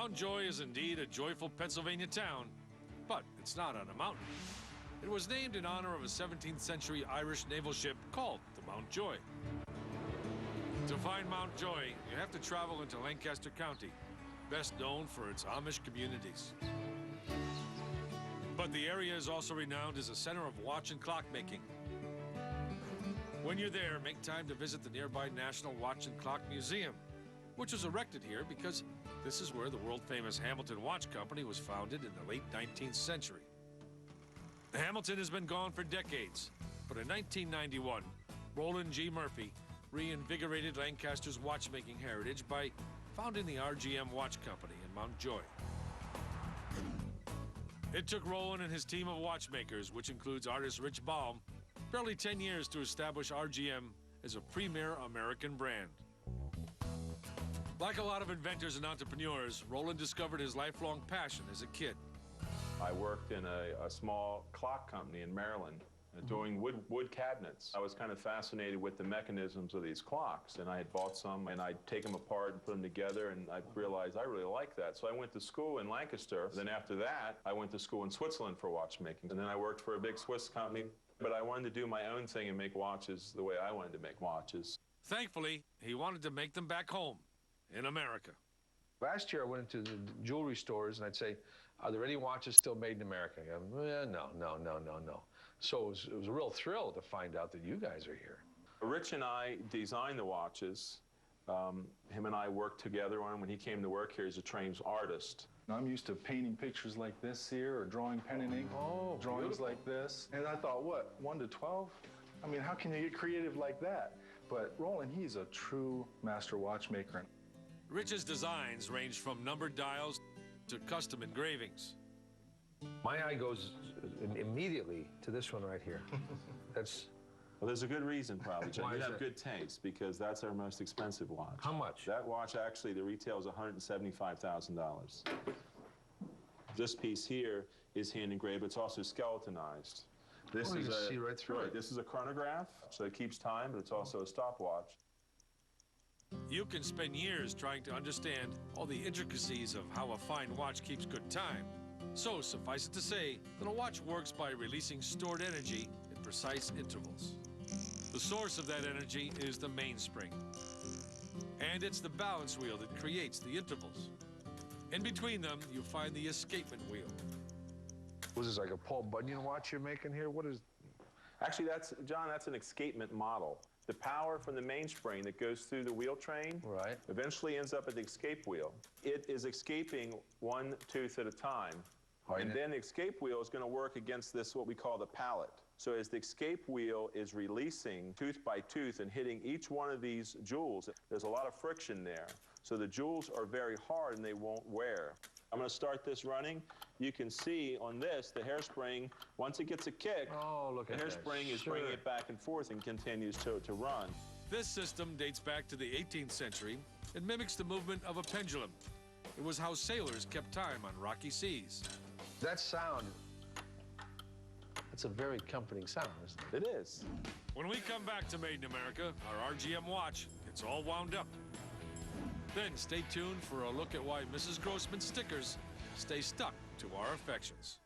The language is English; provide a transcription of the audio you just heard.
Mount Joy is indeed a joyful Pennsylvania town, but it's not on a mountain. It was named in honor of a 17th century Irish naval ship called the Mount Joy. To find Mount Joy, you have to travel into Lancaster County, best known for its Amish communities. But the area is also renowned as a center of watch and clock making. When you're there, make time to visit the nearby National Watch and Clock Museum, which was erected here because this is where the world-famous Hamilton Watch Company was founded in the late 19th century. Hamilton has been gone for decades, but in 1991, Roland G. Murphy reinvigorated Lancaster's watchmaking heritage by founding the RGM Watch Company in Mount Joy. It took Roland and his team of watchmakers, which includes artist Rich Baum, barely 10 years to establish RGM as a premier American brand. Like a lot of inventors and entrepreneurs, Roland discovered his lifelong passion as a kid. I worked in a small clock company in Maryland doing wood cabinets. I was kind of fascinated with the mechanisms of these clocks, and I had bought some, and I'd take them apart and put them together, and I realized I really liked that. So I went to school in Lancaster. Then after that, I went to school in Switzerland for watchmaking, and then I worked for a big Swiss company. But I wanted to do my own thing and make watches the way I wanted to make watches. Thankfully, he wanted to make them back home in America. Last year, I went into the jewelry stores, and I'd say, are there any watches still made in America? I go, no. So it was a real thrill to find out that you guys are here. Rich and I designed the watches. Him and I worked together on them. When he came to work here, he's a trained artist. I'm used to painting pictures like this here, or drawing pen and ink, drawings beautiful. Like this. And I thought, what, 1 to 12? I mean, how can you get creative like that? But Roland, he's a true master watchmaker. Rich's designs range from numbered dials to custom engravings. My eye goes immediately to this one right here. That's... Well, there's a good reason, probably, John. Why You is have that? good taste, because that's our most expensive watch. How much? That watch, actually, the retail is $175,000. This piece here is hand engraved. It's also skeletonized. This you can see right through it. This is a chronograph, so it keeps time, but it's also a stopwatch. You can spend years trying to understand all the intricacies of how a fine watch keeps good time. So suffice it to say that a watch works by releasing stored energy in precise intervals. The source of that energy is the mainspring. And it's the balance wheel that creates the intervals. In between them, you find the escapement wheel. Was this like a Paul Bunyan watch you're making here? What is... Actually, John, that's an escapement model. The power from the mainspring that goes through the wheel train eventually ends up at the escape wheel. It is escaping one tooth at a time. And then the escape wheel is going to work against this, what we call the pallet. So as the escape wheel is releasing tooth by tooth and hitting each one of these jewels, there's a lot of friction there. So the jewels are very hard and they won't wear. I'm going to start this running. You can see on this, the hairspring, once it gets a kick, the hairspring is bringing it back and forth and continues to run. This system dates back to the 18th century and mimics the movement of a pendulum. It was how sailors kept time on rocky seas. That sound, that's a very comforting sound, isn't it? It is. When we come back to Made in America, our RGM watch gets all wound up. Then stay tuned for a look at why Mrs. Grossman's stickers stay stuck to our affections.